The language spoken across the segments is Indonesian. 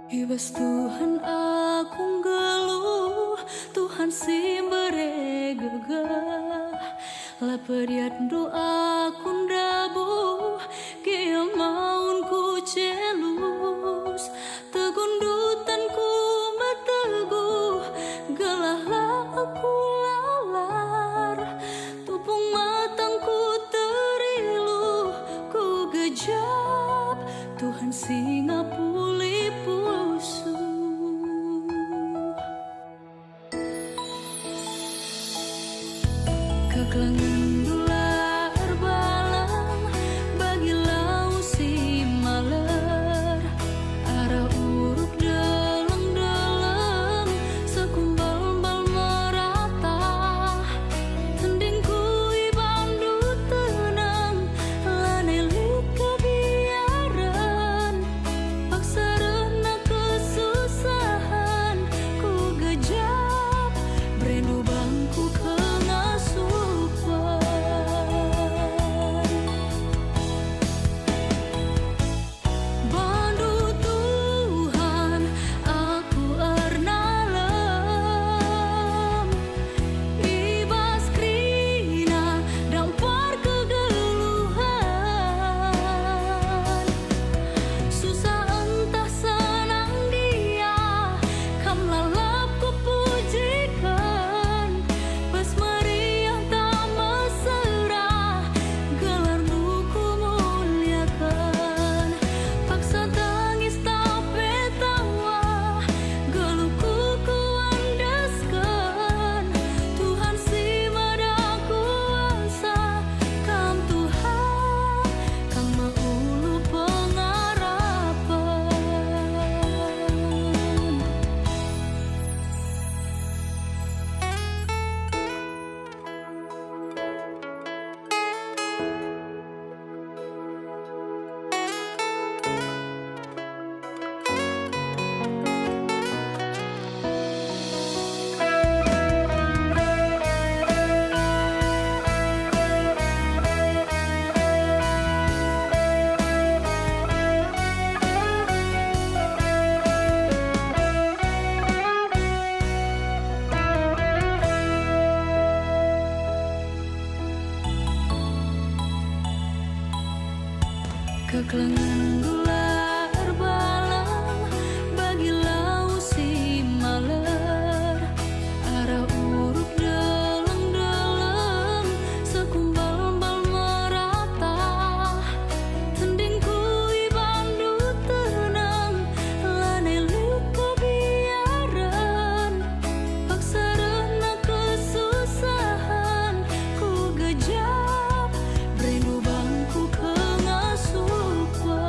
Ibas Tuhan aku ngeluh, Tuhan si beregegah. Laperiat doa kun dabuh, kia maun ku celus. Tegundutan ku mateguh, gelahlah aku lalar. Tupung matangku teriluh, ku gejap, Tuhan si ngapuli pusuh. Kekelangan dular balang bagi lau si maler. Ara uruk deleng-deleng sekumbal bal merata. Tendingku ibandu tenang laneli kebiaran. Paksa rena kesusahan ku gejap brendu bangku kengasupan. Bandu Tuhan aku ernalem, ibas krina dampar kegeluhan. Susah entah senang dia, kam lalap ku pujikan. Pas meriah tak mesra, gelarmu ku muliakan. Paksa tangis tapi tawa, geluhku ku andaskan. Tuhan si mada kuasa, kam Tuhan, kang maulu pengarapan. Kekelangan dular balang bagi lau si maler. Ara uruk deleng-deleng sekumbal bal merata. Tendingku ibandu tenang laneli kebiaran. Paksa rena kesusahan ku gejap brendu bangku kengasupan.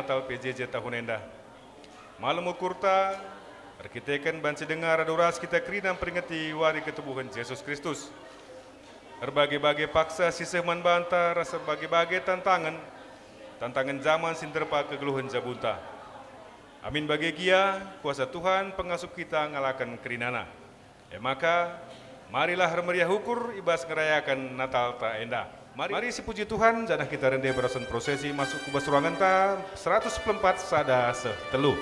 Natal PJJ tahun enda. Malam ukurta, arkitekan bansi dengar adoras kita kerinam peringati wari ketubuhan Yesus Kristus. Berbagai-bagai paksa sisa man banta rasa bagai-bagai tantangan zaman sinterpa kegeluhan jabunta. Amin bagi gia, kuasa Tuhan pengasuh kita ngalakan kerinana. Maka, marilah meriah hukur ibas ngerayakan Natal ta enda. Mari si puji Tuhan, janah kita rende berasan prosesi masuk kubas ruangan ta 104 sada setelu.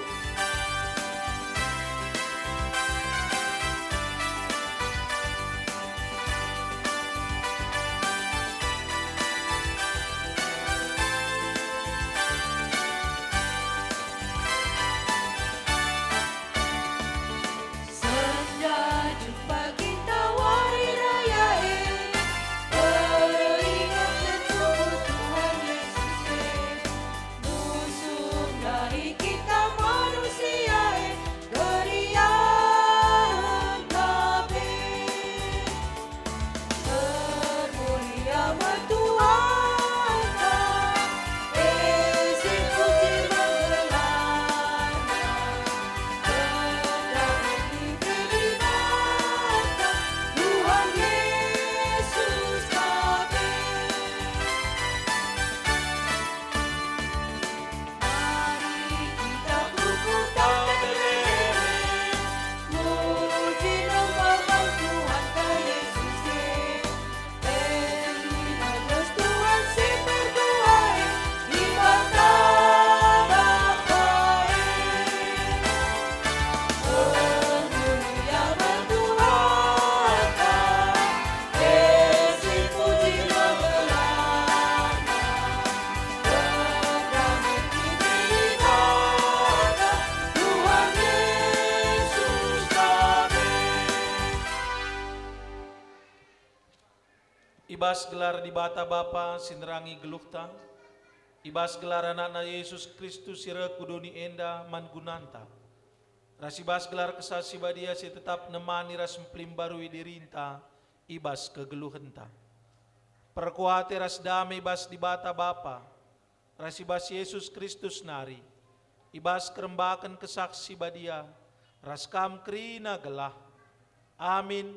Ibas gelar di bata Bapa sinerangi gelukta, ibas gelar anak Yesus Kristus sira kuduni enda mangunanta. Rasibas gelar kesasi badia si tetap nemani ras memplim barui dirinta, ibas kegeluhenta. Perkuati ras damai ibas di bata Bapa, rasibas Yesus Kristus nari, ibas kerembakan kesaksi badia, ras kam krina gelah. Amin.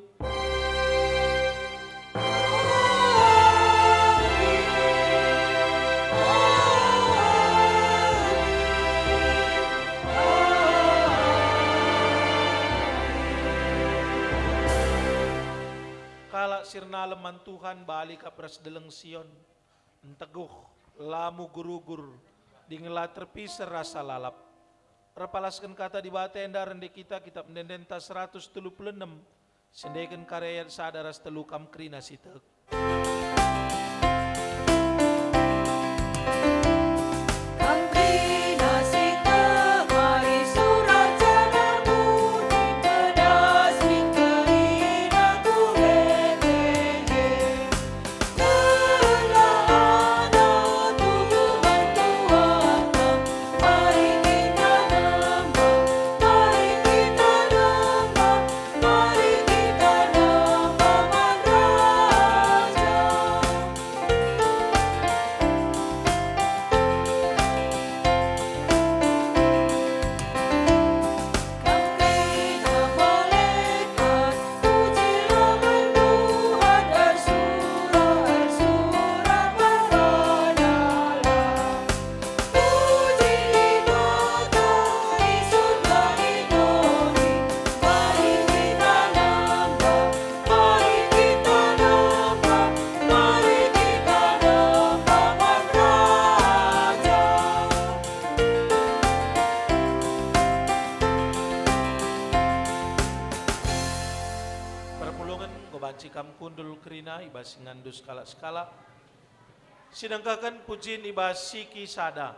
Kalak sirna leman Tuhan balik kapras deleng Sion, enteguh lamu gurugur, dingela terpisah rasa lalap. Repalaskan kata di bata enda rende kita kitab mendendenta 136, sendekan karya sadaras telukam krina sitek. Kundul krina ibas ngandus skala sidangkakan pujin ibas siki sada.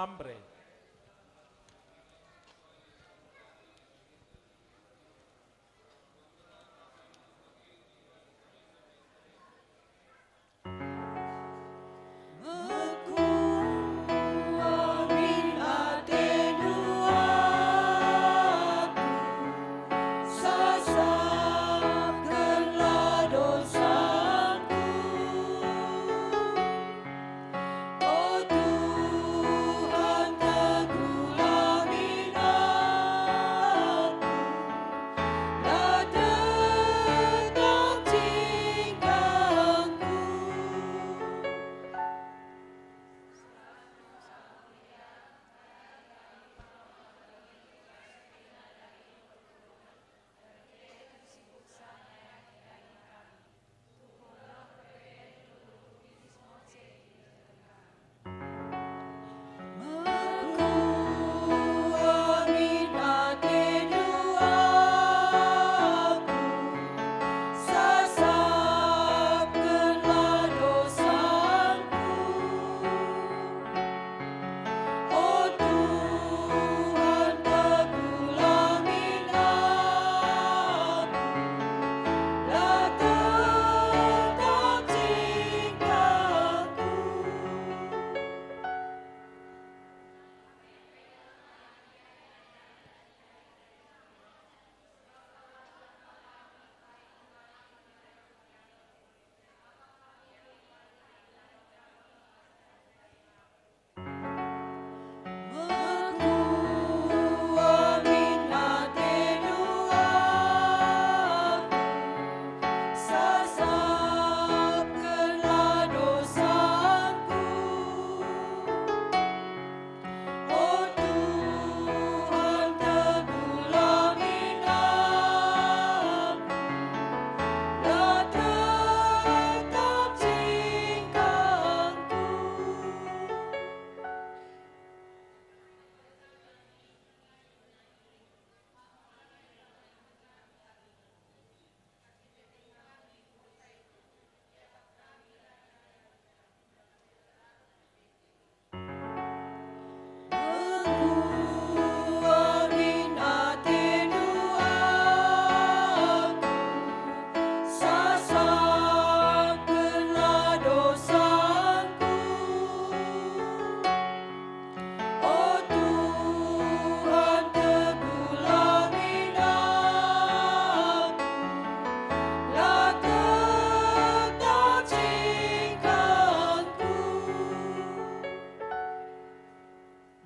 mambre.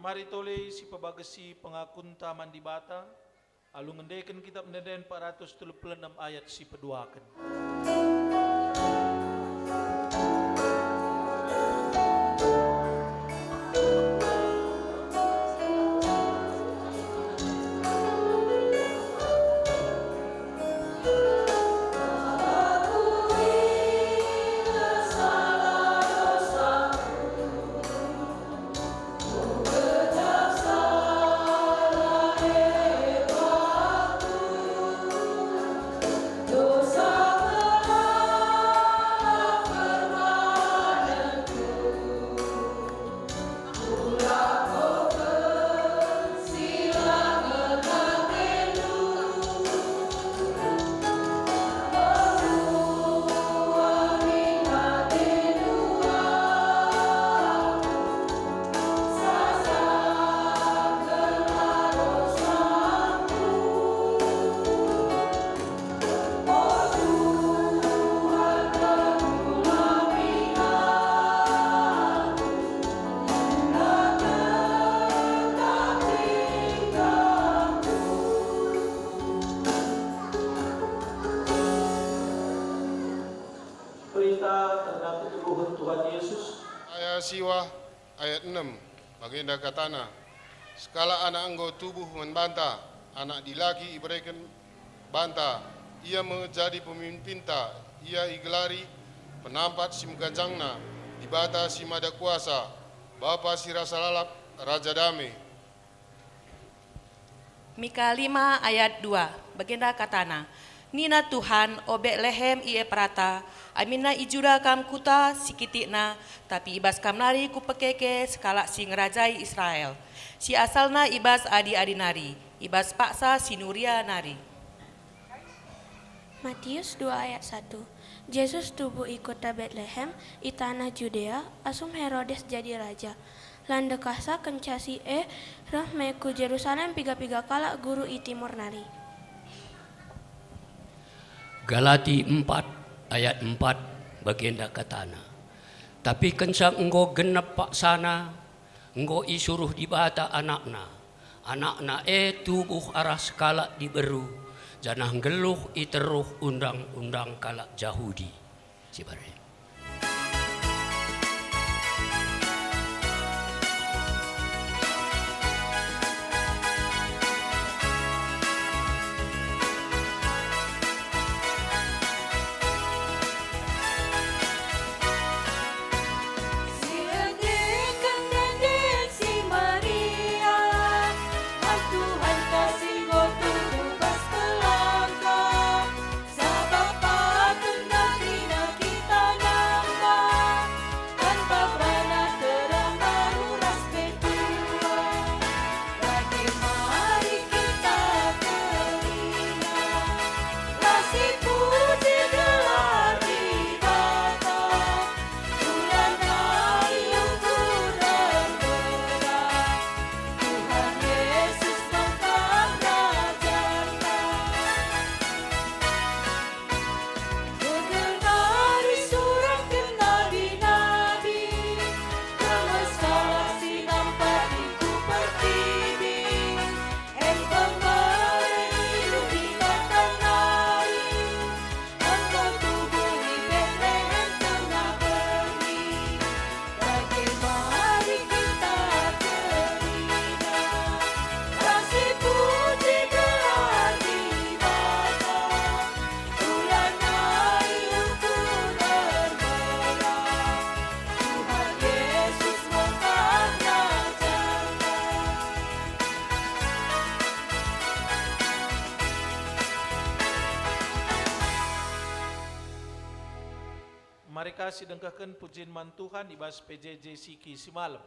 Mari toleh si pabagasi pengakunta mandi bata, alu ngendeken kitab Neden 436 ayat si peduakan. Siwa ayat 6 baginda katana skala anak anggo tubuh membanta anak dilaki iberikan banta ia menjadi pemimpinta ia igelari penampat si mugajangna dibata si mada kuasa bapa si rasa lalap raja damai. Mika 5 ayat 2 baginda katana Nina Tuhan obek lehem ie prata, amina ijura kam kuta sikitikna, tapi ibas kam nari ku pekeke sekala si ngerajai Israel. Si asalna ibas adi-adi nari, ibas paksa si Nuria nari. Matius 2 ayat 1. Yesus tubuh i kota Betlehem, i tanah Judea, asum Herodes jadi raja. Landa kasa kencasi rah meku Jerusalem piga-piga kala guru i timur nari. Galati 4 ayat 4 baginda katana. Tapi kencang engkau genep paksana, engkau isuruh dibata anakna. Anakna tubuh arah skala diberu. Janah geluh iteruh undang-undang kalak Yahudi. Cibare. Mari kasih dengkakan pujian man Tuhan ibas PJJ Siki Simalem.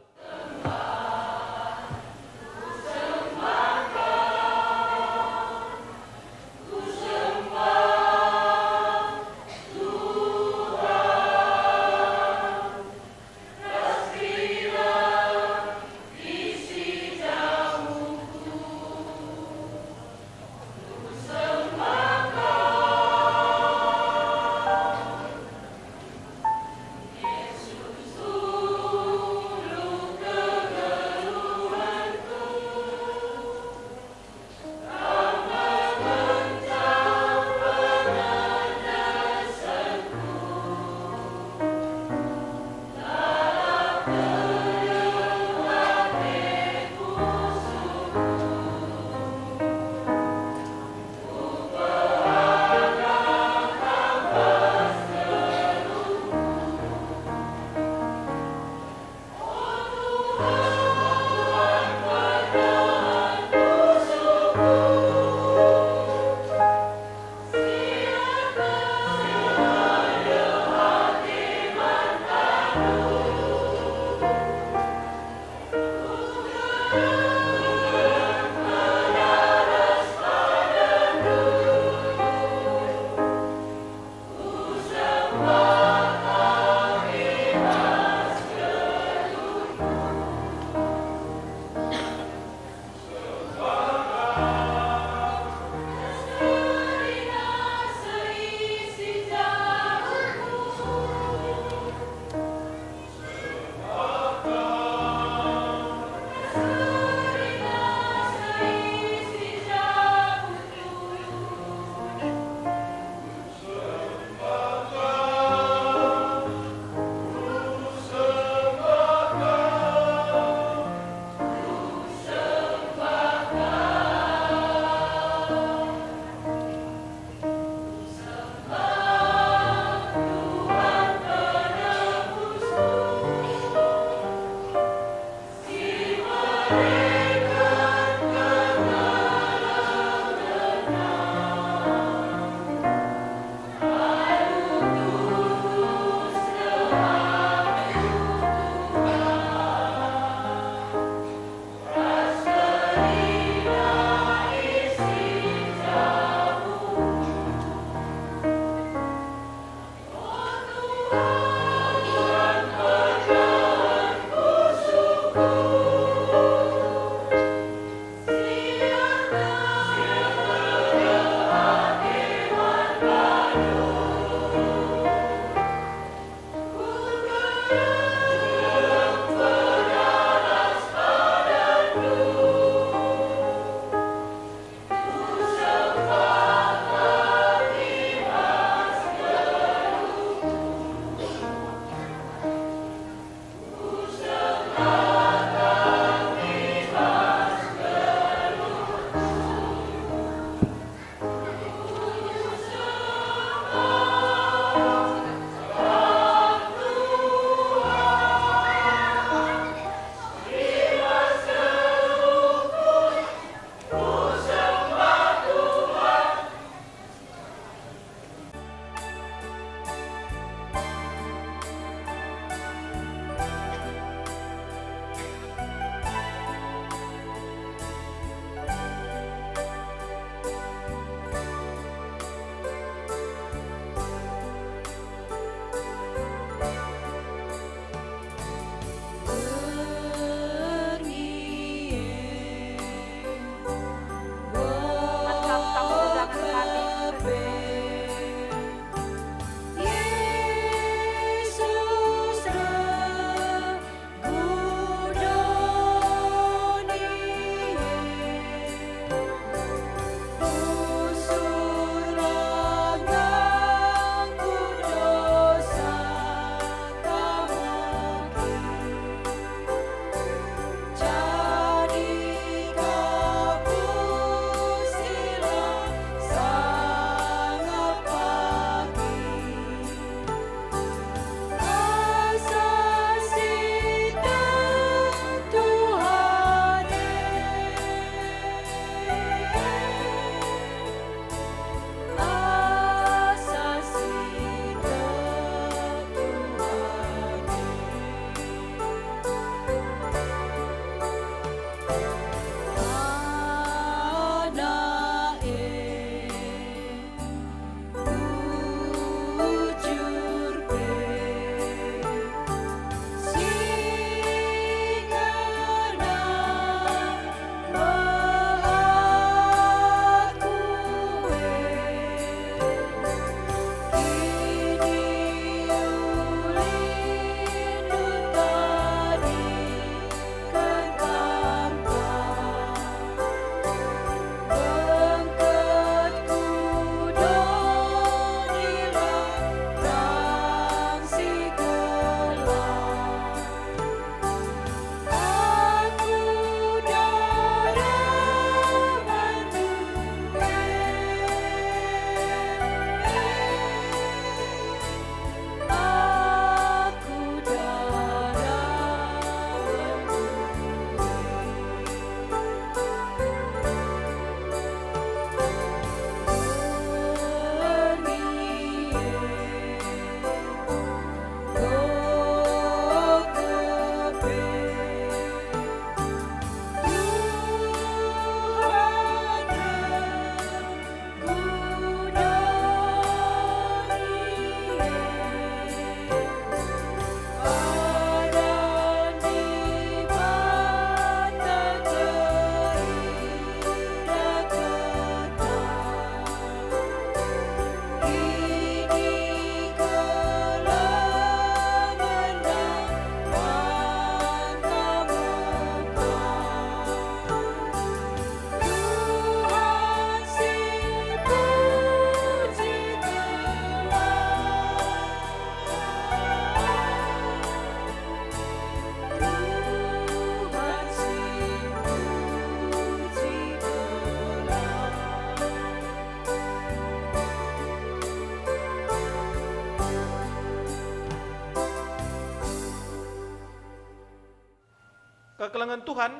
Kekelengan Tuhan,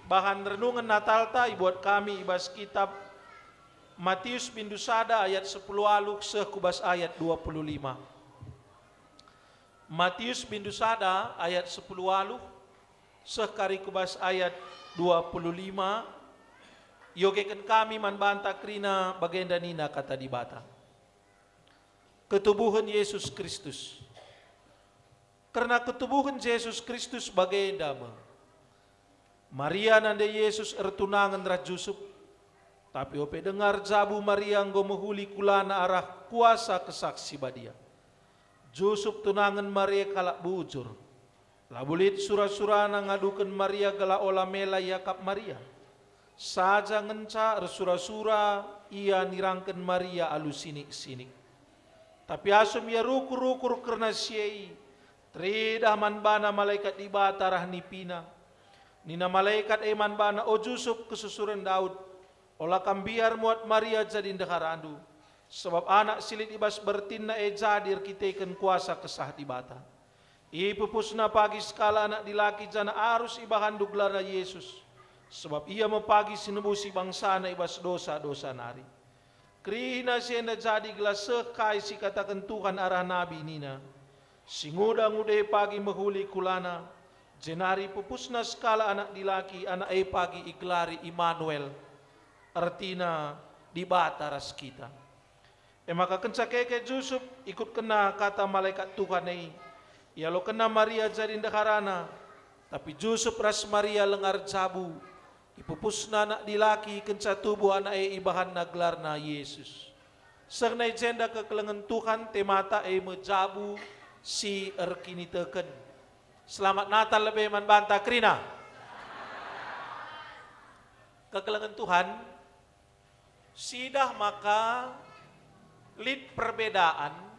bahan renungan Natal ta buat kami ibas kitab Matius bindu sada ayat 10 aluk seh kubas ayat 25. Matius bindu sada ayat 10 aluk seh kari kubas ayat 25. Yogekan kami man banta krina bagenda nina kata di bata. Ketubuhan Yesus Kristus. Karena ketubuhan Yesus Kristus bagenda Maria nanda Yesus ertunangan rah Yusuf, tapi ope dengar jabu Maria nggo mehuli kulana arah kuasa kesaksi badia. Yusuf tunangan Maria kalak bujur, Labulit sura-sura na ngadukan Maria gala ola mela yakap Maria. Saja ngenca sura-sura ia nirangkan Maria alu sinik-sinik. Tapi asum ia rukur-rukur kerna siai. Tridah manbana malaikat di batarah nipina. Nina malaikat eman bana ojusup kesusuran Daud. Olah kambiar muat Maria jadi ndekarandu. Sebab anak silit ibas bertinna jadir kitekan kuasa kesah di bata. Ipupusna pagi skala anak dilaki jana arus ibahan duglara Yesus. Sebab ia mempagi sinebusi bangsa na ibas dosa-dosa nari. Krina sienda jadi gelas sekai si katakan Tuhan arah Nabi nina. Singuda-ngude pagi mehuli kulana. Jenari pupusna skala anak dilaki anak pagi iklari Immanuel. Artina di bataras kita. Maka kencakeke Yusuf ikut kena kata malaikat Tuhan ini. Ya lo kena Maria jadi ndekarana, tapi Yusuf ras Maria lengar cabu, ipupusna anak dilaki kenca tubuh anak ibahan naglarna Yesus. Sengnai jenda kekelengan Tuhan temata mejabu si erkini teken. Selamat Natal lebih man banta krina. Kekelengan Tuhan, sidah maka lid perbedaan.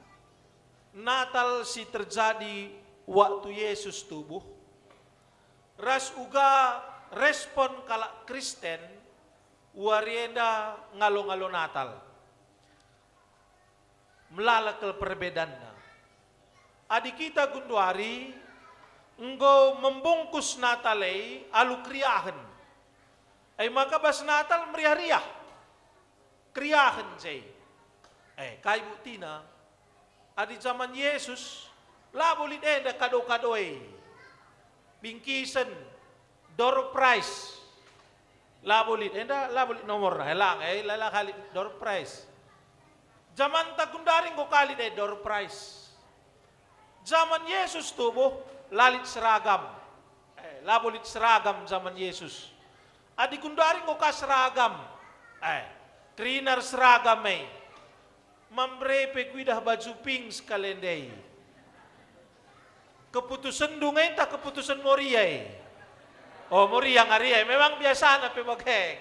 Natal si terjadi waktu Yesus tubuh. Ras uga respon kalak Kristen warienda ngalo-ngalo Natal. Melalakel perbedaanna. Adik kita gunduari enggo membungkus Natalei alu kriahen. Maka bas Natal meriah-riah. Kriahen jay. Kai buktina adi zaman Yesus labulit enda kado-kadoe bingkisan door prize labulit nomor helang lala kali door prize zaman tagundaring ko kali de door prize zaman Yesus tubuh lalit seragam labulit seragam zaman Yesus adi kundaring ko ka seragam trainer seragam membrepe kuidah baju pink sekalendai. Keputusan dungay tak keputusan Moria. Oh Moria ngaria, memang biasa na pebageng.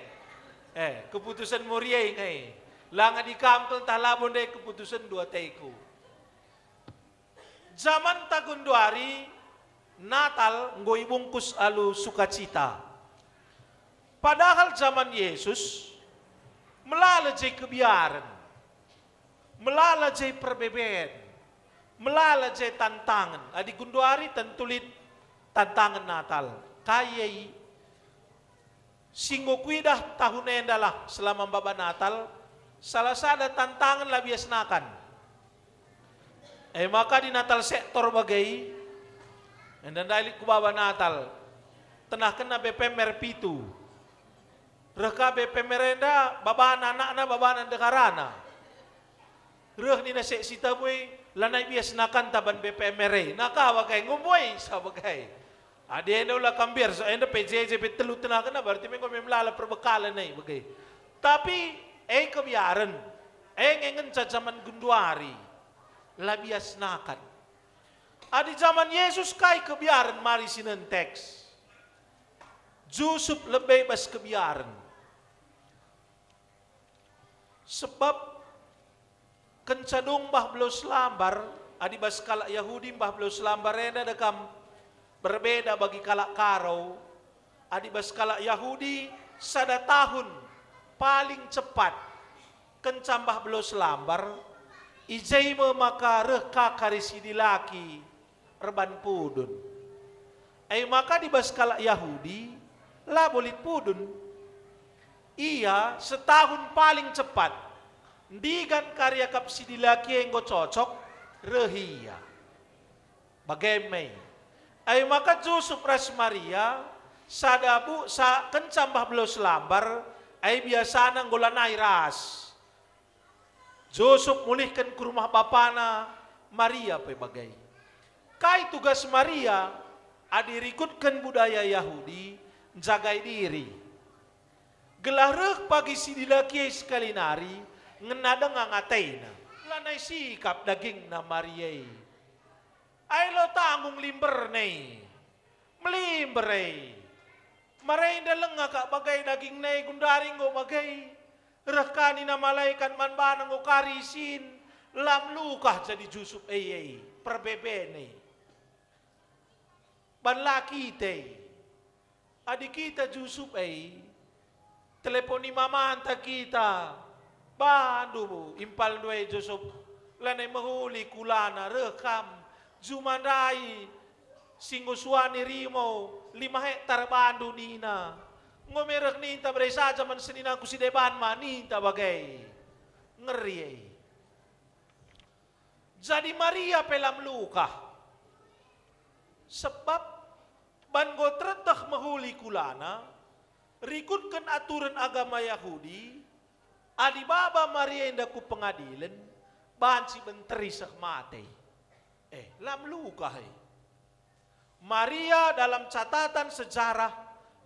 Keputusan Moria ngay. Langa di kampung tah labon day keputusan dua taiku. Zaman tagunduari Natal ngoy bungkus alu sukacita. Padahal zaman Yesus melalajay kebiaran. Melalajay perbebaan, melalajay tantangan. Adi gunduari tentulit tantangan Natal. Kayai singgo kuidah tahun endalah selama baba Natal. Salah sada tantangan lah biasnakan. Maka di Natal sektor bagai. Dan dalik ku baba Natal. Tenah kena BP merpitu. Reka BP merenda baba anak-anak baba dekarana. Reh ni nasi sita boy lanai bias nakan taban BPMR naka bagai ngumboy sa bagay ade endo la kambir so endo PJJ betelu tenaga na berarti mengko memlala perbekalan nai bagay tapi kebiaran ngengen sa zaman gunduari la bias nakan adi zaman Yesus kai kebiaran mari sinan teks Yusuf lebih bas kebiaran sebab kencadung bah belos lambar adi bas kalak Yahudi bah belos lambar reda dekam berbeda bagi kalak karau adi bas kalak Yahudi sada tahun paling cepat kencambah belos lambar ijai maka reka karisi dilaki erban pudun maka di bas kalak Yahudi lah bolit pudun ia setahun paling cepat Digan karya kapsi dilaki yang go cocok rehia. Bagaimana? Maka Yusuf ras Maria sadabu sa kencambah belos lambar biasa nang golanai ras. Yusuf mulihkan ke rumah bapana Maria pe bagai. Kai tugas Maria adirikutkan budaya Yahudi jagai diri. Gelareh pagi si dilaki sekali nari ngenada ngangatay na. Lanay sikap daging na Maria. Ay lo tanggung limber na Melimberei. Maray dalang nga ka bagay daging nay gundaring go bagay. Rekani na malaikat man banang go karisin. Lam lukah jadi Yusuf ay perbebene. Banlaki te. Adik kita Yusuf ay telepon ni mama anta kita. Bandu bu impal dua Yusuf. Lanay mahuli kulana rekam. Zumandai singoswani rimo 5 hektar bandu nina. Ngomerek ninta berai saja man senina ku si deban ma ninta bagai. Ngeri eh. Jadi Maria pelam luka. Sebab ban go tredah mahuli kulana rikutkan aturan agama Yahudi adi baba Maria inda ku pengadilan bahan si menteri sak mate. Lam luka eh. Maria dalam catatan sejarah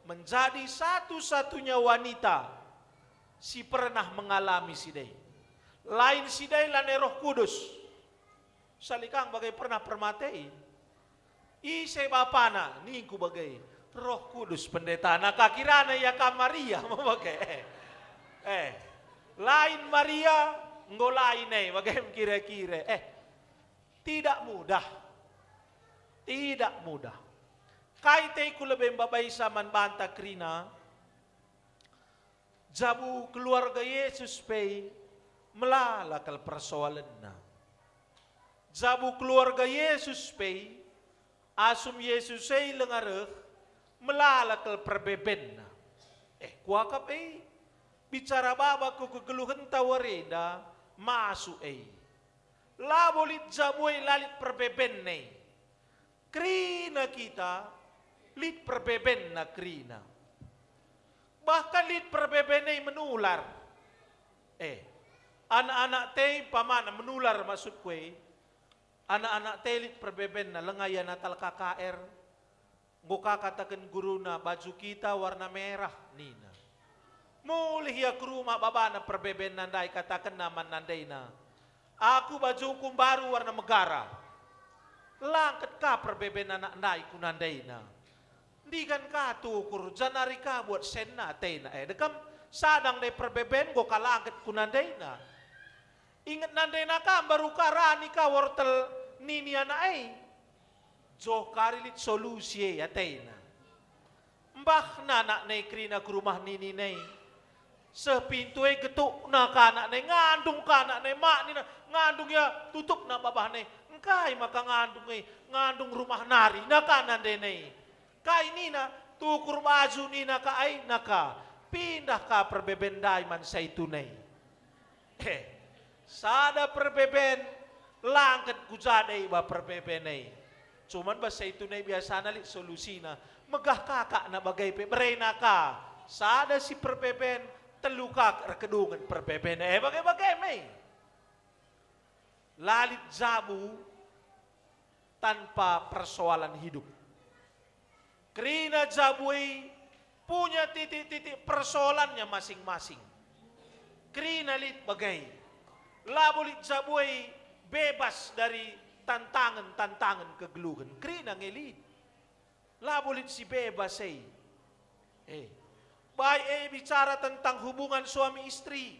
menjadi satu-satunya wanita si pernah mengalami sidai. Lain sidai lane Roh Kudus. Salikang bagai pernah permatei. Ise bapana ningku bagai Roh Kudus pendeta. Nah kakirana ya ka Maria bagai. Lain Maria nggo lain bagai kira-kira. Tidak mudah. Tidak mudah. Kaitay ku lebih babay sa manbanta krina, jabu keluarga Yesus pay melalakal persoalan na. Jabu keluarga Yesus pay asum Yesus ay lengareh melalakal perbeben na. Kuaka pay bicara baba ko kegeluhan tawareda masu ay. Labolit jabu ay lalit perbeben na. Krina kita, lit perbeben na krina. Bahkan lit perbeben ay menular. Anak-anak te pamana menular maksud kwe. Anak-anak te lit perbeben na lengayan natal KKR. Nguka katakan guru na baju kita warna merah nina. Mulih ya ke rumah baba na perbeben nandai katakan naman nandai na. Aku baju hukum baru warna megara. Langkat ka perbeben anak nai kunandai na. Di kan ka tukur janari ka buat sen na te na. Dekam sadang de perbeben go ka langkat kunandai na. Ingat nandai na ka baru karani ka wortel nini anak jo karilit solusi ya te na. Mbah na anak ne krina ke rumah nini ne. Sepintu getuk na ka anak ne ngandung ka anak ne mak ni na ngandung ya tutup na babah ne. Kai maka ngandung rumah nari na kanan dene. Kai nina tukur baju nina ka ay naka pindah ka perbeben daiman sa itunay. Sada perbeben langkat kujadai ba perbeben ay. Cuman ba sa itunay biasa nalit solusi na megah kakak na bagay pe berena ka. Sada si perbeben teluka rekedungan perbeben ay bagay-bagay may. Lalit jabu tanpa persoalan hidup. Krina jabui punya titik-titik persoalannya masing-masing. Krina lit bagai. Labulit jabui bebas dari tantangan-tantangan kegeluhan. Krina ngelit. Labulit si bebas Baik bicara tentang hubungan suami istri.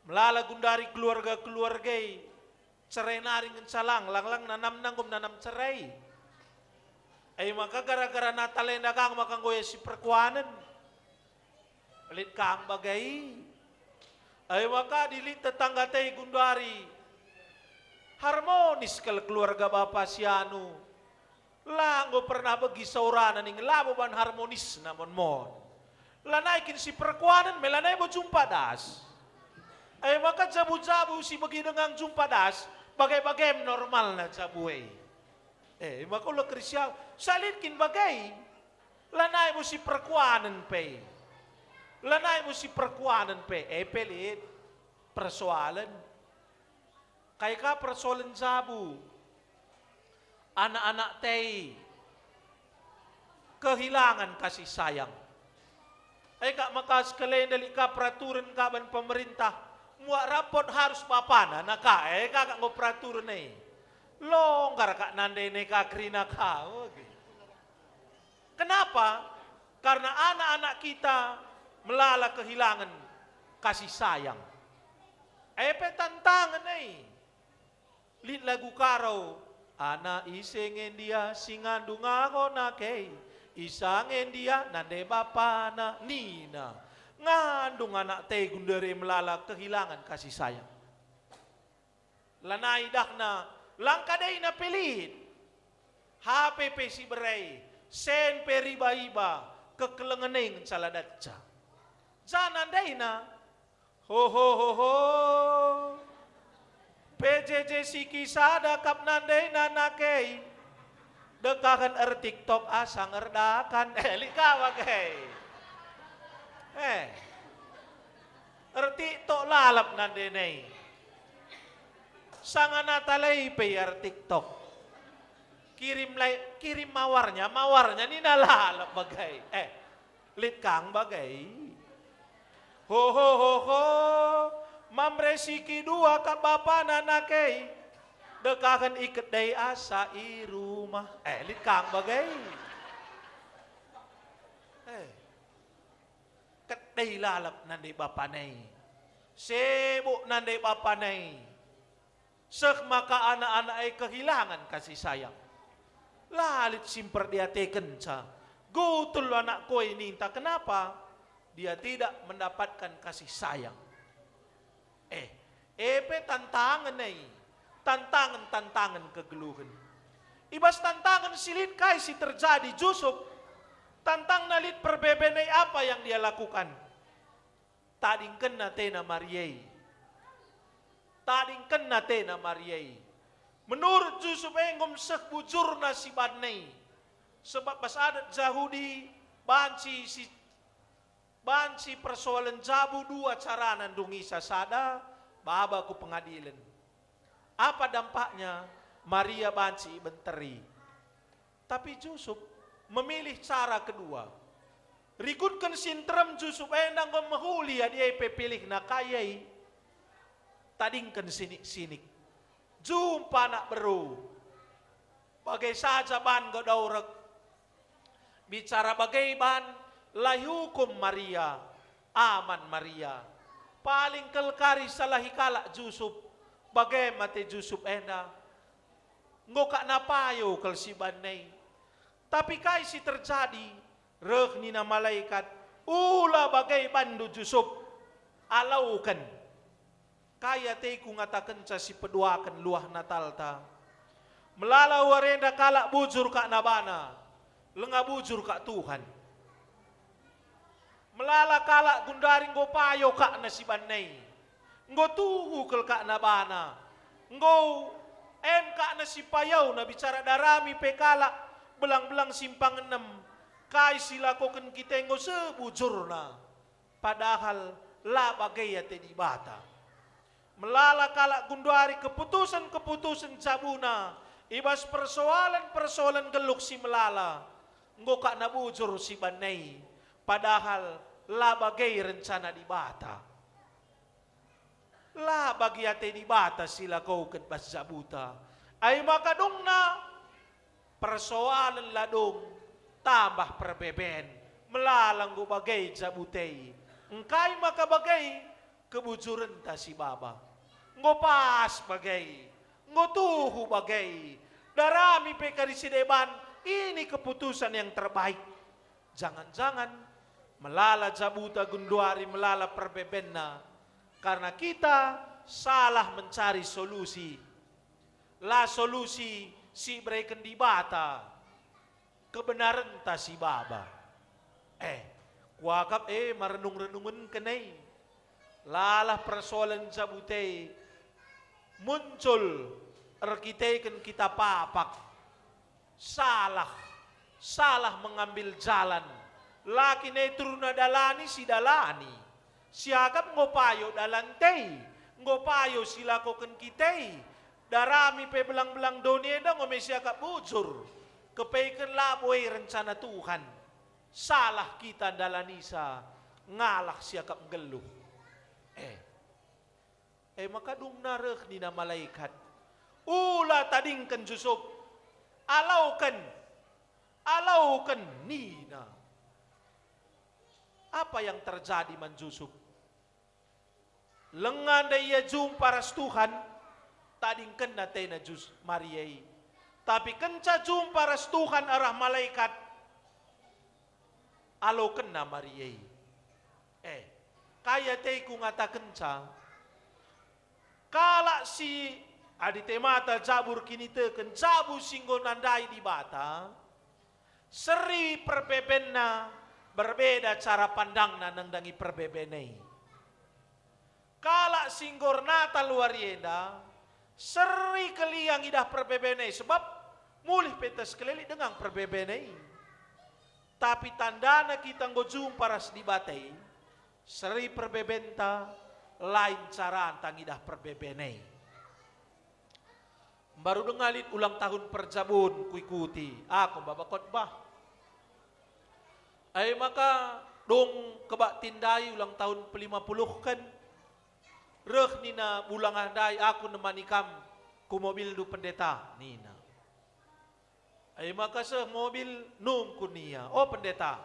Melalagun dari keluarga-keluarga cerai naring salang, lang nanam nanggum nanam cerai. Maka gara-gara natalenda kang makang goya si perkuanan. Lit kang bagay. Maka dilit tetangga teh gundari. Harmonis kalau keluarga bapak sianu. Langgo pernah bagi saurana ning labo ban harmonis namon mon. Lanaikin si perkuanan melanai bo jumpa das. Maka jabu-jabu si bagi dengan jumpa das. Bagai-bagai normal na jabuay. Maka ulah Krisya, salitkin bagay. Lanay mo si perkuanan pe. Lanay mo si perkuanan pe. Pelit, persoalan. Kaya ka persoalan jabu. Anak-anak tey. Kehilangan kasih sayang. Kak makas kalendali ka peraturan ka ban pemerintah. Muak rapot harus bapana naka kakak ngo peraturan longgar kak nande ne ka krina ka Kenapa? Karena anak-anak kita melala kehilangan kasih sayang. Epe tantangan Lit lagu karo. Anak isengen dia singandung ako na kay. Isangen dia nande bapa na nina. Ngandung anak te gundere melala kehilangan kasih sayang. Lanay dak na langkaday na pilit. HPP si beray. Sen periba-iba kekelengeneng saladatsa. Jananday na. Ho ho ho ho. PJJ si kisada kap nanday nanakay. Dekakan TikTok asang erdakan. Likawag TikTok lalap nanday nay. Sanga natalay payar TikTok. Kirim mawarnya ni nalalap bagay. Litkang bagay. Ho ho ho ho. Mamresiki dua ka bapa nanakay. Dekakan iket day asa i rumah. Litkang bagay. Ketday lalap nanday bapa nay. Sebo nanday bapa nay. Sek maka anak-anak ay kehilangan kasih sayang. Lalit simper dia teken sa. Gutul anak ko ininta. Kenapa? Dia tidak mendapatkan kasih sayang. Epe tantangan tantangan kegeluhan. Ibas tantangan silit kay si terjadi Yusuf. Tantang nalit perbebenay apa yang dia lakukan. Tadingken na te na Mariay. Tadingken na te na Mariay. Menurut Yusuf engom sek bujur na si Badnay. Sebab pas adat Yahudi banci persoalan jabu dua cara nandungi sasada baba ku pengadilan. Apa dampaknya? Maria banci benteri. Tapi Yusuf memilih cara kedua. Rikutkan sintram Yusuf endang ko mahuli dia pilih na kayay. Tadingkan sinik-sinik. Jumpa nak beru. Bagai saja ban godaurak. Bicara bagai ban lahukum Maria. Aman Maria. Paling kelkari salahi kalak Yusuf. Bagai mati Yusuf enda. Ngokak napayo kal si banay. Tapi kay si terjadi. Reh nina malaikat. Ula bagai bandu Yusuf. Alaukan. Kaya te ku ngatakan sa si peduakan luah natal ta. Melala warenda kalak bujur kak nabana. Lenga bujur kak Tuhan. Melala kalak gundaring go payo kak na si banay. Ngo tuhu kel kak nabana. Ngo kak na si payaw na bicara darami pe kalak. Belang-belang simpang 6. Kay sila ko ken kita ngo sebujur na. Padahal la bagay ate di bata. Melala kalak gundari keputusan-keputusan sabuna. Ibas persoalan-persoalan geluk si melala. Ngo kak nabujur si banay. Padahal la bagay rencana di bata. La bagi ate di bata sila kau ket bas zabuta. Ay makadong na persoalan ladong tambah perbeben. Melalang go bagay zabutay. Engkay makabagay kebujuran ta si baba. Ngo pas bagay. Ngo tuhu bagay. Darami pe karisideban. Ini keputusan yang terbaik. Jangan-jangan melala jabuta gunduari melala perbebenna. Karena kita salah mencari solusi. La solusi si breken di bata. Kebenaran ta si baba. Kuakap merenung-renungan kenai. Lalah persoalan jabute muncul arkiteken kita papak. Salah mengambil jalan. Laki na turuna dalani si dalani. Siagap ngopayo dalantay. Ngopayo sila koken kitay. Darami pe belang-belang donieda ngome siagap bujur. Kepaikan laboy rencana Tuhan. Salah kita dalanisa. Ngalah siagap geluh. Makadung nareh ni na malaikat. Ula tadingkan Yusuf. alaukan nina. Apa yang terjadi man Yusuf? Lengan da ia jumpa ras Tuhan, tading kena tena Jus Mariai. Tapi kenca jumpa ras Tuhan arah malaikat, alo kena Mariai. Kaya tei ku ngata kenca, kala si adi temata jabur kini teken jabu singgo nandai di bata, seri perbebenna berbeda cara pandangna nangdangi perbebenai. Kala singgor Natal warienda, seri keliang idah perbebenai sebab mulih petas kelili dengan perbebenai. Tapi tandana kita ngojum paras di batai, seri perbebenta lain cara antang idah perbebenai. Baru dengalit ulang tahun perjabun ku ikuti, aku baba khotbah. Ay maka dong kebak tindai ulang tahun ke-50 kan. Reh nina bulang andai aku nemani kam ku mobil du pendeta nina. Ay maka seh mobil nung kunia. Oh pendeta.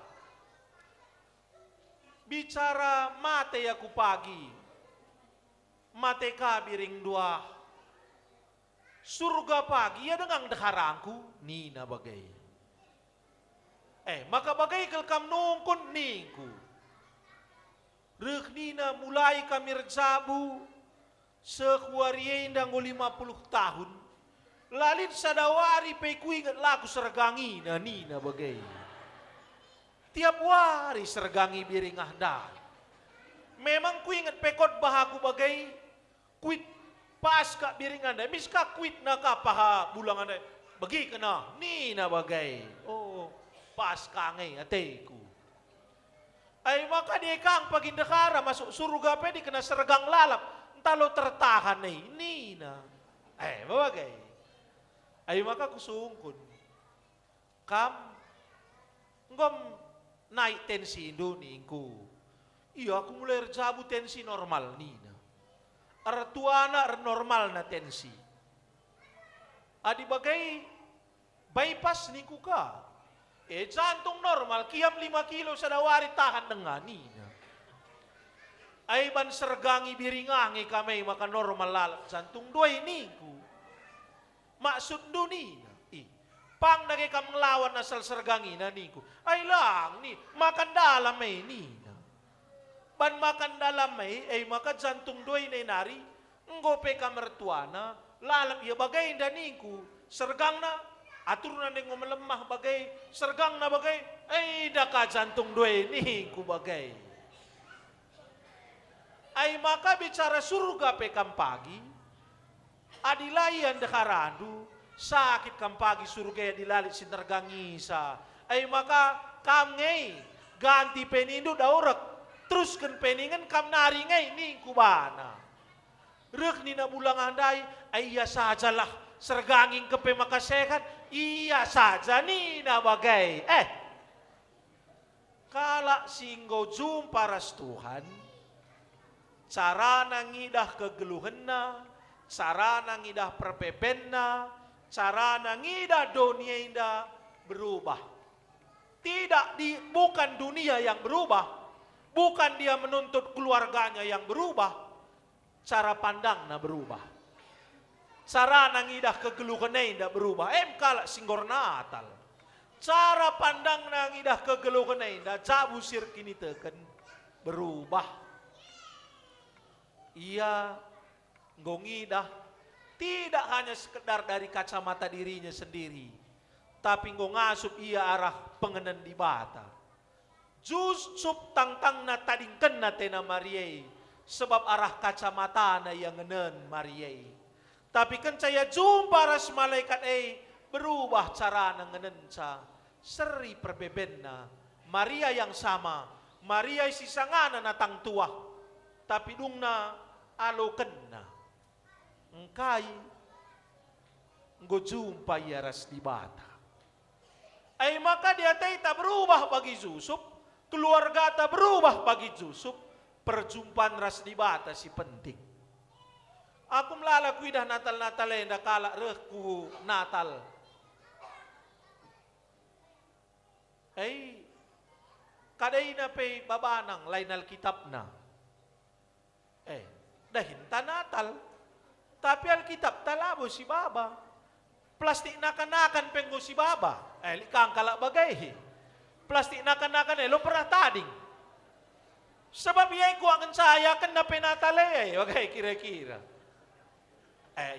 Bicara mate aku pagi. Mate ka biring dua. Surga pagi ya dengan dekarangku nina bagai. Maka bagai kelkam nungkun ningku. Reh nina mulai kami rejabu sekuarien dan 50 tahun. Lalit sadawari pe ku ingat laku sergangi na nina bagai. Tiap wari sergangi biring ahdai. Memang ku ingat pekot bahaku bagai kuit pas ka biring andai. Miska kuit na ka paha bulang andai. Bagi kena nina bagai. Oh pas kange ateku. Ay maka dia kang pagindakara masuk surga pe di kena sergang lalap. Entalo tertahan nih nina. Bagai. Ay maka kusungkun. Kam ngom naik tensi indoningku. Iya aku mulai jabu tensi normal nina. Artuana normal na tensi. Adi bagai bypass niku ka. Jantung normal, kiam 5 kilo sadawari tahan dengan nina. Ay ban sergangi biringangi kami maka normal lalap jantung dua ini ku. Maksud do nina. Pang nage kam ngelawan asal sergangi na niku. Ay lang ni makan dalam nina. Ban makan dalam maka jantung dua ini nari ngope kamertuana lalap ya bagai niku sergang na. Atur na neng melemah bagai sergang na bagai daka jantung dua ini ku bagai. Ay maka bicara surga pe kampagi adilayan dekarandu sakit kampagi surga dilalit sinergangisa. Ay maka kam ngei ganti penindu daurak teruskan peningan kam nari ngei ni kubana. Rek nina bulang andai iya sajalah serganging kepe makasehat iya saja nina bagai. Kala singgo jumpa ras Tuhan cara nangidah kegeluhenna, cara nangidah perpepenna, cara nangidah dunia indah berubah. Bukan dunia yang berubah, bukan dia menuntut keluarganya yang berubah, cara pandangnya berubah. Cara nangidah kegeluhenna indah berubah. Kala singgor Natal. Cara pandang nangidah kegeluhenna indah jabu sir kini teken berubah. Ia ngongidah tidak hanya sekedar dari kacamata dirinya sendiri, tapi ngasup ia arah pengenan di bata. Justru tangtang na tading kena tena Mariai, sebab arah kacamata na yang ngenen Mariai. Tapi kencaya jumpa ras malaikat berubah cara nangenenca seri perbebenna. Maria yang sama, Maria sisangana natang tua, tapi dungna alo kena. Engkai nggo jumpa ia ras di bata. Maka dia tak berubah bagi Yusuf, keluarga tak berubah bagi Yusuf, perjumpaan ras di bata si penting. Aku melalakui dah Natal-Natal yang dah kalak rehku Natal. Ay, kaday na pay babanang lain alkitab na. Dahin tanatal. Tapi alkitab talabo si baba. Plastik nakan-nakan penggo si baba. Likang kalak bagay. Plastik nakan-nakan lo pernah tading. Sebab iya ko akan saya kan na penatale bagay kira-kira.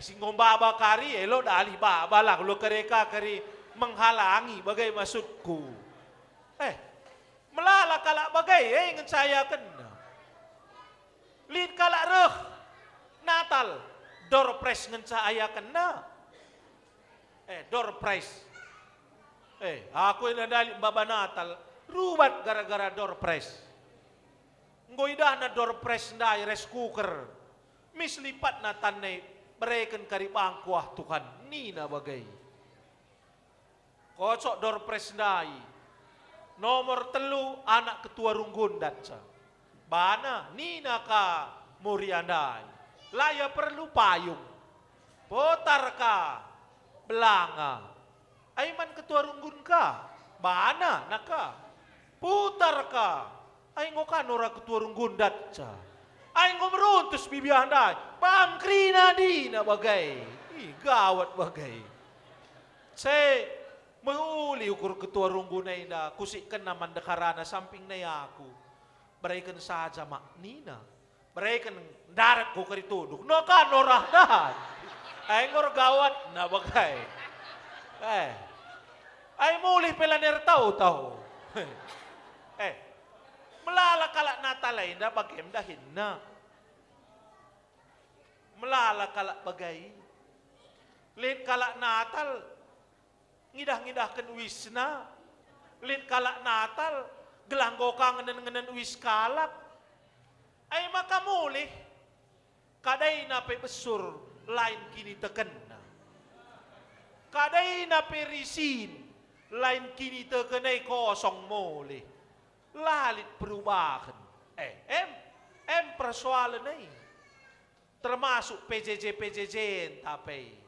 Singong baba kari lo dali baba lang lo kereka kari menghalangi bagay maksudku. Melala kalak bagay ngan saya kan. Lid kalak reh Natal door prize ngan saya kan na. Door prize. Aku yang dali baba Natal rubat gara-gara door prize. Ngoidah na door prize ndai rice cooker. Mislipat na tanay bereken karibang kuah Tuhan ni na bagay. Kocok door prize ndai. Nomor 3 anak ketua runggun datsa. Bana nina ka muriandai. Laya perlu payung. Potar ka belanga. Aiman ketua runggun ka. Bana naka. Putar ka. Ay ngokan ora ketua runggun datsa. Ay ngomruntus bibiandai. Pam krina di na bagay. Gawat bagay. Mahuli ukur ketua runggun na kusikan naman dekarana samping na yaku. Beraikan saja mak nina. Beraikan darat ko karituduk. No kan norah dahan. Ay ngor gawat na bagay. Ay muli pelaner tau. Melala kalak natalay na bagay dahin na. Melala kalak bagay. Lin kalak natal. Ngidah-ngidahkan wis na. Lin kalak natal. Gelanggo ka ngenen wis kalak. Ay makamuli. Kaday na pe besur lain kini teken na. Kaday na pe risin lain kini teken ay kosong muli. Lalit perubahan. Em persoalan ay. Termasuk PJJ tapi.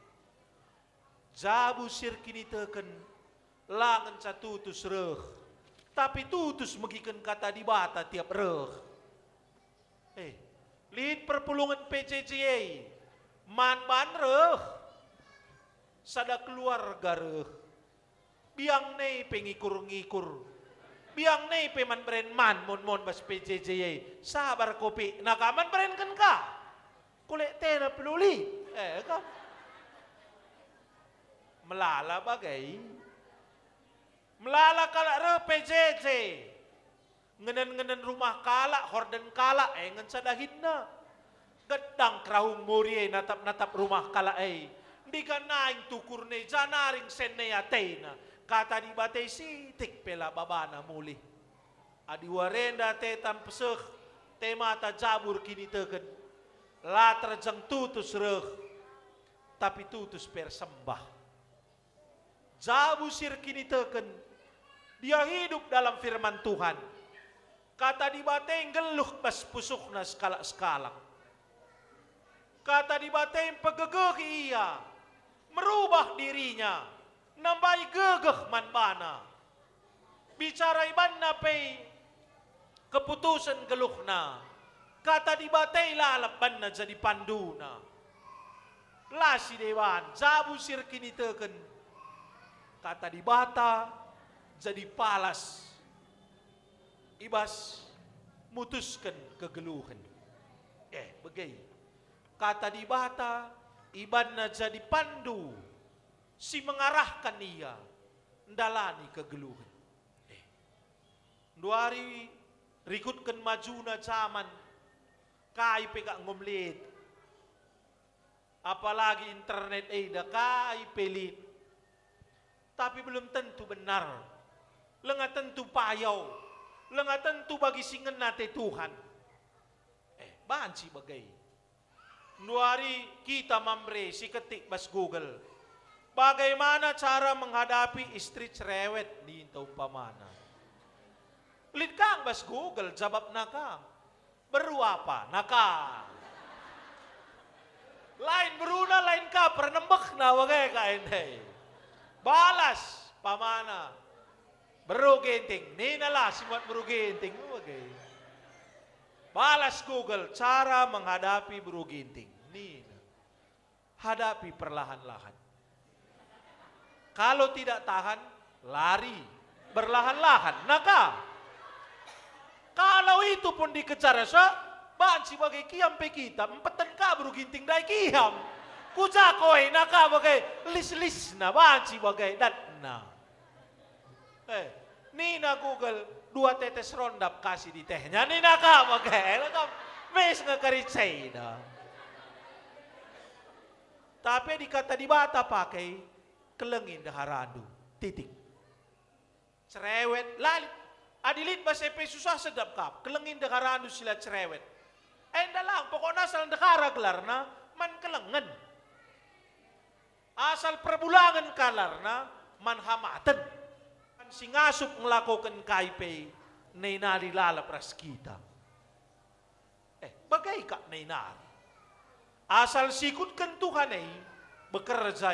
Jabu sir kini teken langan catutus reh. Tapi tutus megikan kata di bata tiap reh. Lihat perpulungan PJJ. Man reh. Sada keluarga reh. Biang nei pengikur-ngikur. Biang nei peman beren mon bas PJJ. Sabar kopi. Nakaman beren kan ka. Kulek tena peluli. Kan. Melala bagai. Melala kalak re PJJ. Ngenen rumah kalak, horden kalak, ngen sadahin na. Gedang kerahung murie natap rumah kalak Di ka naing tukur ne janaring sen ne atena. Kata di batay sitik pela babana muli. Adi warenda te tampeseh, te mata jabur kini teken. Latar jang tutus reh, tapi tutus persembah. Jabu sir kini teken. Dia hidup dalam firman Tuhan. Kata di bateng geluh bas pusuk na skala-skala. Kata di bateng pegegeh ia. Merubah dirinya. Nambai gegeh manbana. Bicara iban na pay keputusan geluh na. Kata di bateng lalaban na jadi panduna. Lasi dewan. Jabu sir kini teken. Kata di bata. Jadi palas. Ibas mutuskan kegeluhan. Begay. Kata di bata, iban na jadi pandu. Si mengarahkan ia. Ndalani kegeluhan. Duari rikutkan maju na zaman. Kai peka ngomlit. Apalagi internet da kai pelit. Tapi belum tentu benar. Lenga tentu payau. Lenga tentu bagi singen nate Tuhan. Banci bagai. Nuari kita mamre si ketik bas Google. Bagaimana cara menghadapi istri cerewet di umpamana. Lid kang bas Google jawab nakang. Beru apa? Nakang. Lain beruna lain ka pernembek na bagai kain. Balas pamana. Bro genting, ninalah simat bro genting. Okay. Balas Google, cara menghadapi bro genting. Nina. Hadapi perlahan-lahan. Kalau tidak tahan, lari. Berlahan-lahan, naka. Kalau itu pun dikejar sa, ban sebagai kiam pe kita, empetan ka bro genting dai kiam. Kujakoi naka bagai lis-lis na ban sebagai dat na. Nina Google 2 tetes rondap kasih di tehnya. Nina ka bagai, mes ngakaritsay na. Tapi dikata di bata pakai kelengin daharandu. Titik. Cerewet, lalit. Adilit bahasa susah sedap kap. Kelengin daharandu sila cerewet. Dalang, pokoknya asal dahara gelarna, man kelengen. Asal perbulangan kalarna, man hamatan. Singasup melakukan kaipe nenari lalap ras kita. Bagai kak nenari. Asal sikutkan Tuhan bekerja.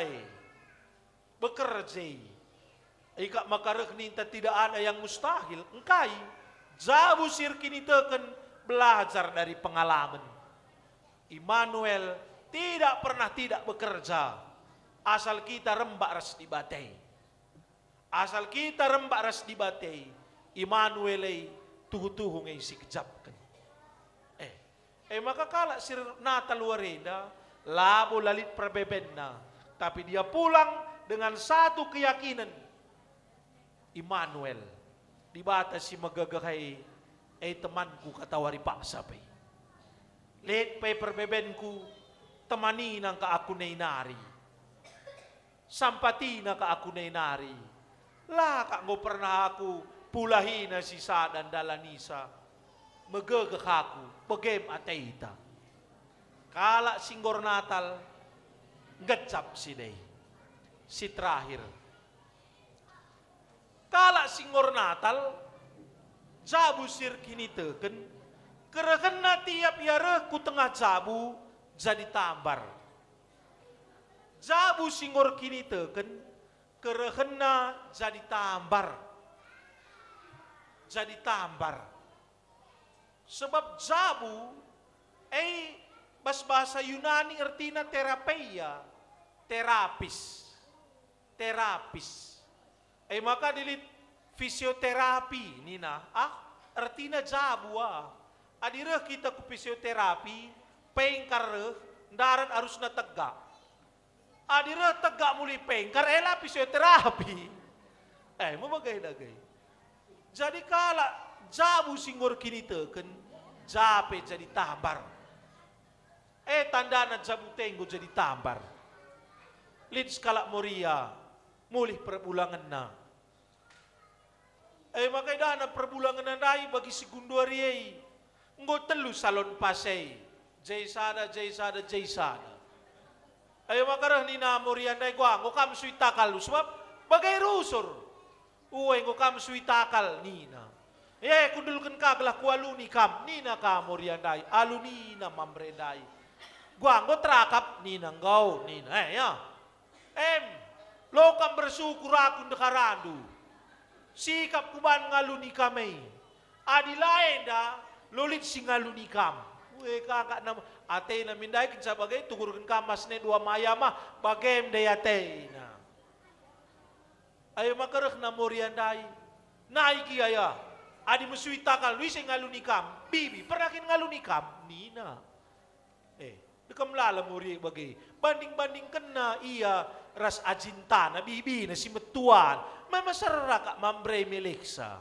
Ika makarek ninta tidak ada yang mustahil. Engkai jabu sirkin itekan belajar dari pengalaman. Immanuel tidak pernah tidak bekerja. Asal kita rembak ras di batai. Asal kita rembak ras di batai, Immanuel tuhu-tuhu ngay sikjapkan. Maka kala sir Natal warenda, labo lalit perbebenna, tapi dia pulang dengan satu keyakinan, Immanuel, di bata si magagakay, temanku katawari paksa pe. Let pe perbebenku, temani nang ka aku nari. Sampati na ka aku nari. Lah kak ngo pernah aku pulahi na si Sa dan Dalanisa magagak aku bagem atayita kala singgor Natal gacap si day si terakhir kala singgor Natal jabu sir kini teken kereken na tiap yara ku tengah jabu jadi tambar jabu singgor kini teken kerehena jadi tambar. Sebab jabu, bahasa Yunani artinya terapeia, terapis. Maka dilit fisioterapi, nina. Artinya jabu Adireh kita ke fisioterapi, pengkar darat harus na tegak. Adira tegak muli pengkar, fisioterapi. Mamagay-dagay. Jadi kala jabu singgor kini teken, jape jadi tambar. Tanda na jabu tenggo jadi tambar. Lits kala moria, mulih perbulangan na. Makay dana perbulangan na rai bagi segundo ari nggo telu salon pasay. Jaysada. Makarah ni na morian day ko ngo kam suitakal sebab bagai rusur. Ngo kam suitakal nina. Kudulkan ka gelah ku aluni kam nina ka morian day. Aluni na mambre day. Gua ngo trakap nina ngau nina. Lo kam bersyukur aku ndekarandu. Sikap kuban ngaluni kami. Adi lain da lolit singaluni kam. Kakak nama ate na mindai kinsa bagai tugurkan kamas ne dua maya mah bagem de ate na. Ayo makarek na moriandai. Naiki aya. Adi musuita kal luis ngaluni kam. Bibi pernah kin ngaluni kam nina. Dekam lala mori bagai. Banding kena iya ras ajinta na bibi na si metuan. Mamasarra kak mambre meleksa.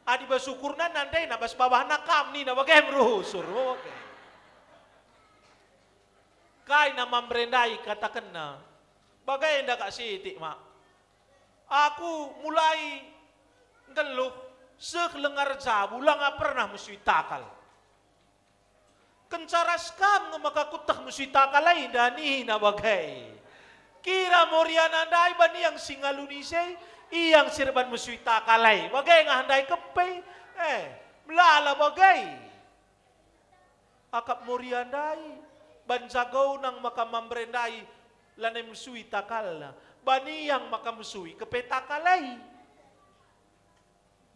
Adi basukur na nanday na bas babah na kam nina bagem rusur. Okay. Kay na mambrendai katakan na, bagay na ka siti mak. Aku mulai ngeluh seklengar jabu lang pernah muswitakal. Kencaras kam nga makakutah muswitakal ay dani na bagay. Kira moriana dai ba niyang singalunisay, iyang sirban muswitakal ay. Bagay nga handay kapay, melala bagay. Akap moriandai. Banjagaw ng makamambrenday lanay musui takal na. Baniyang makamusui kapetakalay.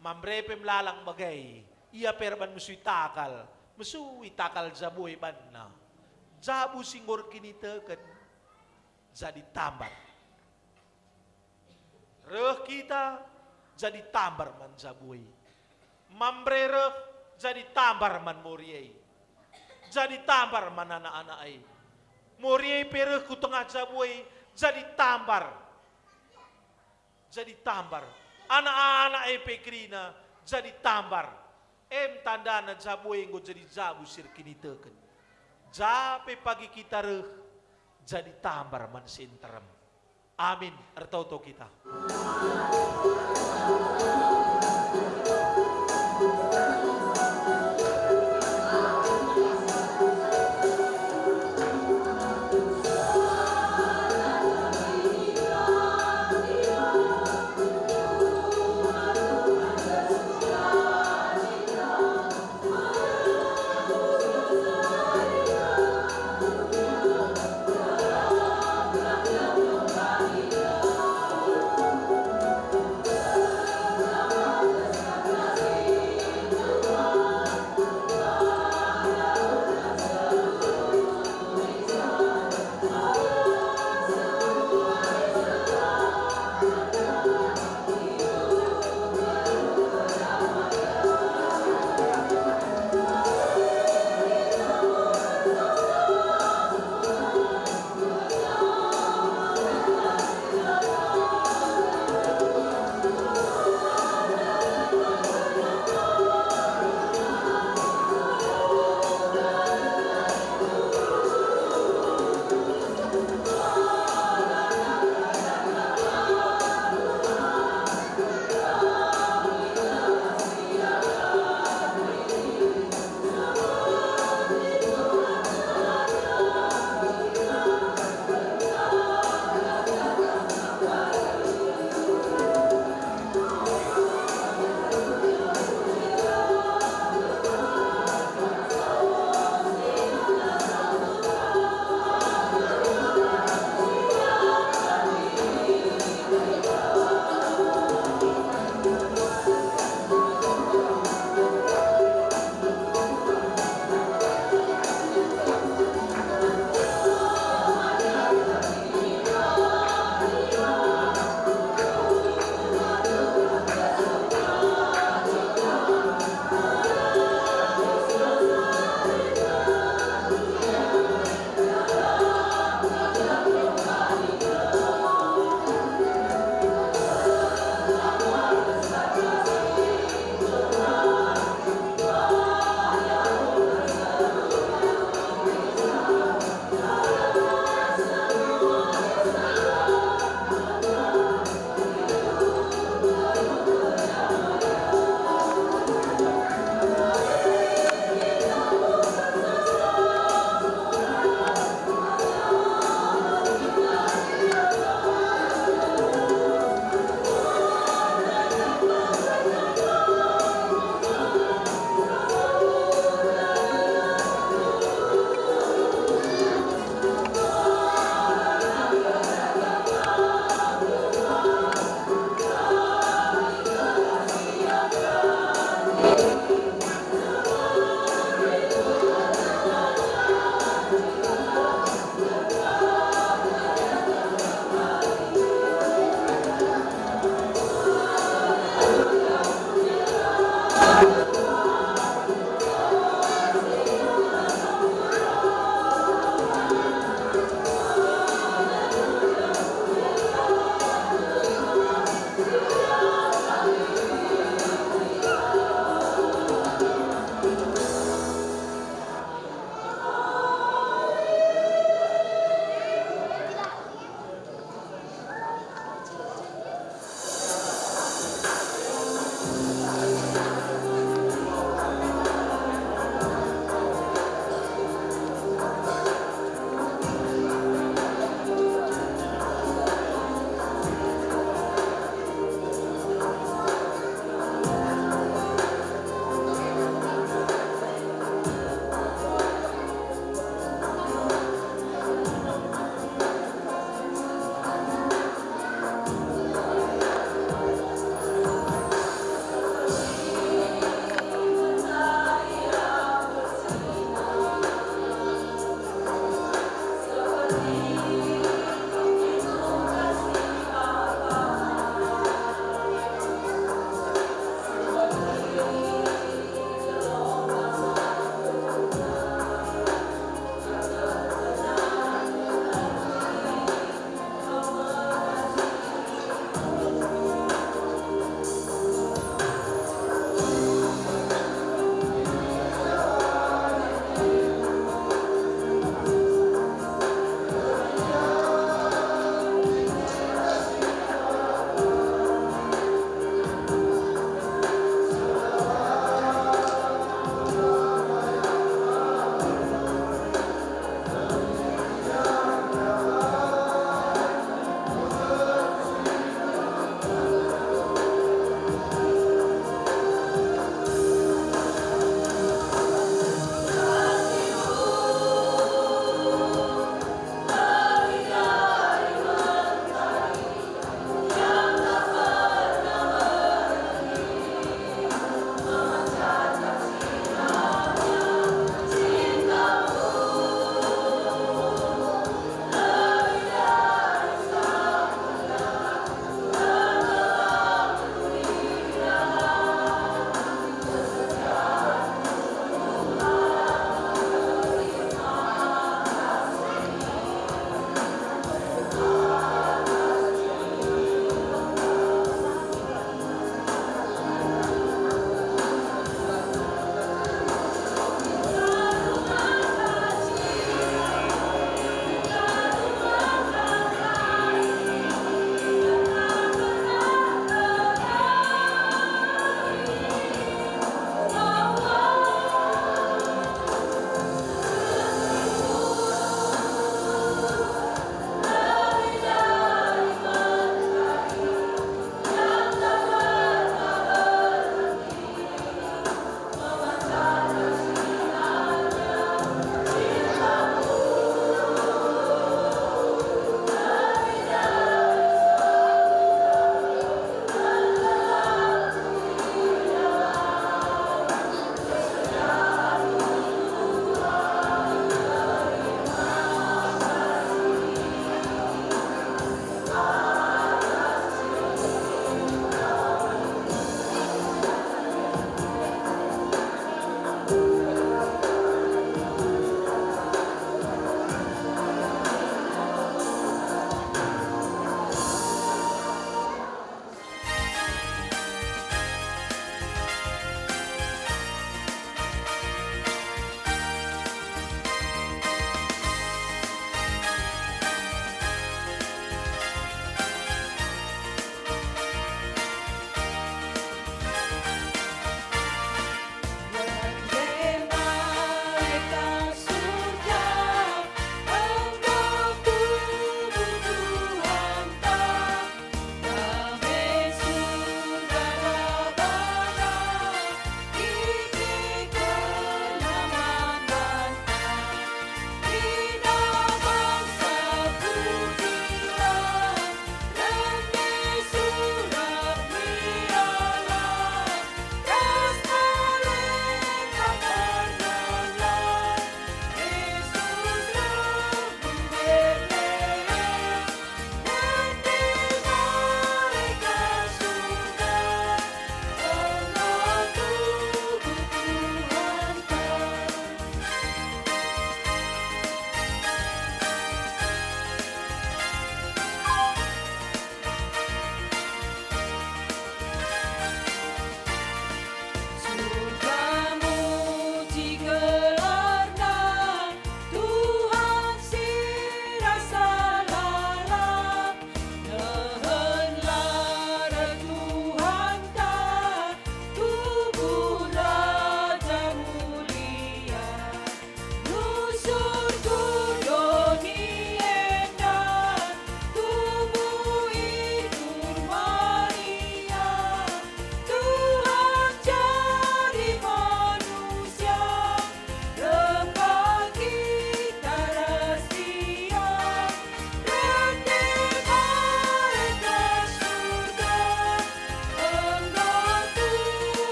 Mambre pemlalang bagay. Iya perban musui takal. Musui takal zabuy banna. Zabu singgor kiniteken. Jadi tambar. Reh kita jadi tambar man zabuy. Mambre reh jadi tambar man moriei. Jadi tambar man anak-anak ai. Moriei pereh ku tengah zabuy jadi tambar. Jadi tambar. Anak-anak ai pekrina jadi tambar. Tanda na zabuy ngo jadi zabu sir kiniteken. Jape pagi kita reh jadi tambar man sinterem. Amin. Ertauto kita.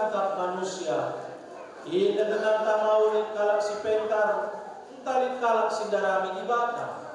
santap manusia. Ida dengan tamaulit kalak si pentar, talit kalak si darami ibata.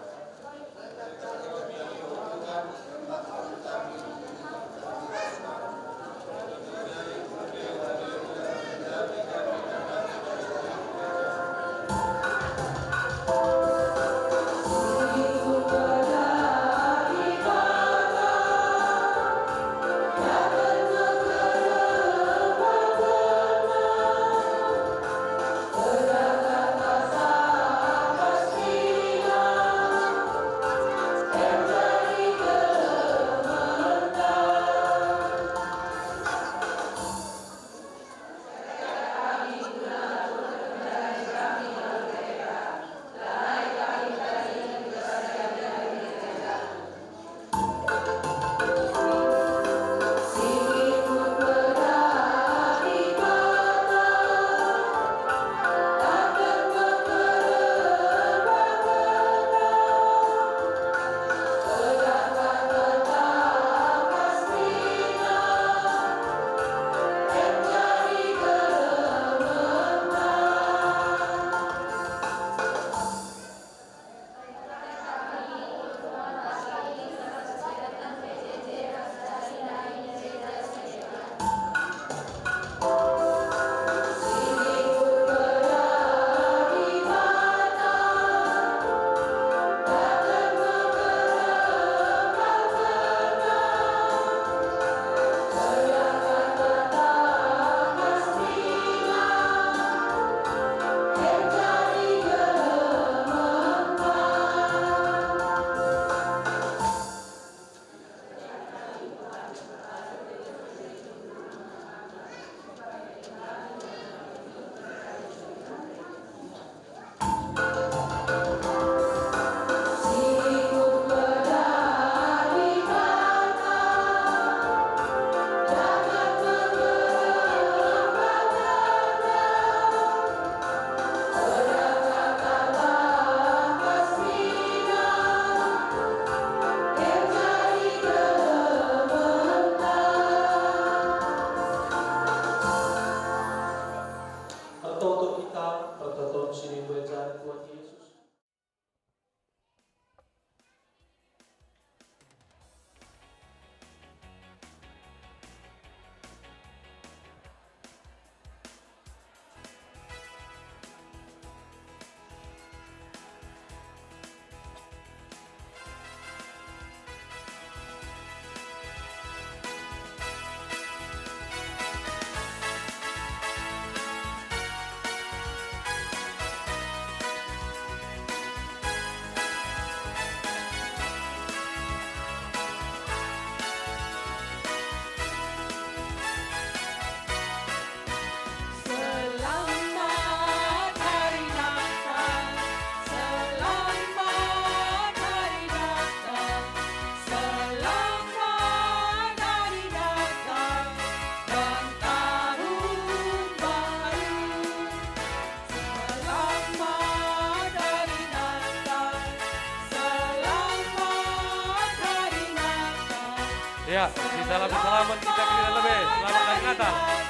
Ya, di dalam salaman kita kira lebih. Selamat Hari Natal.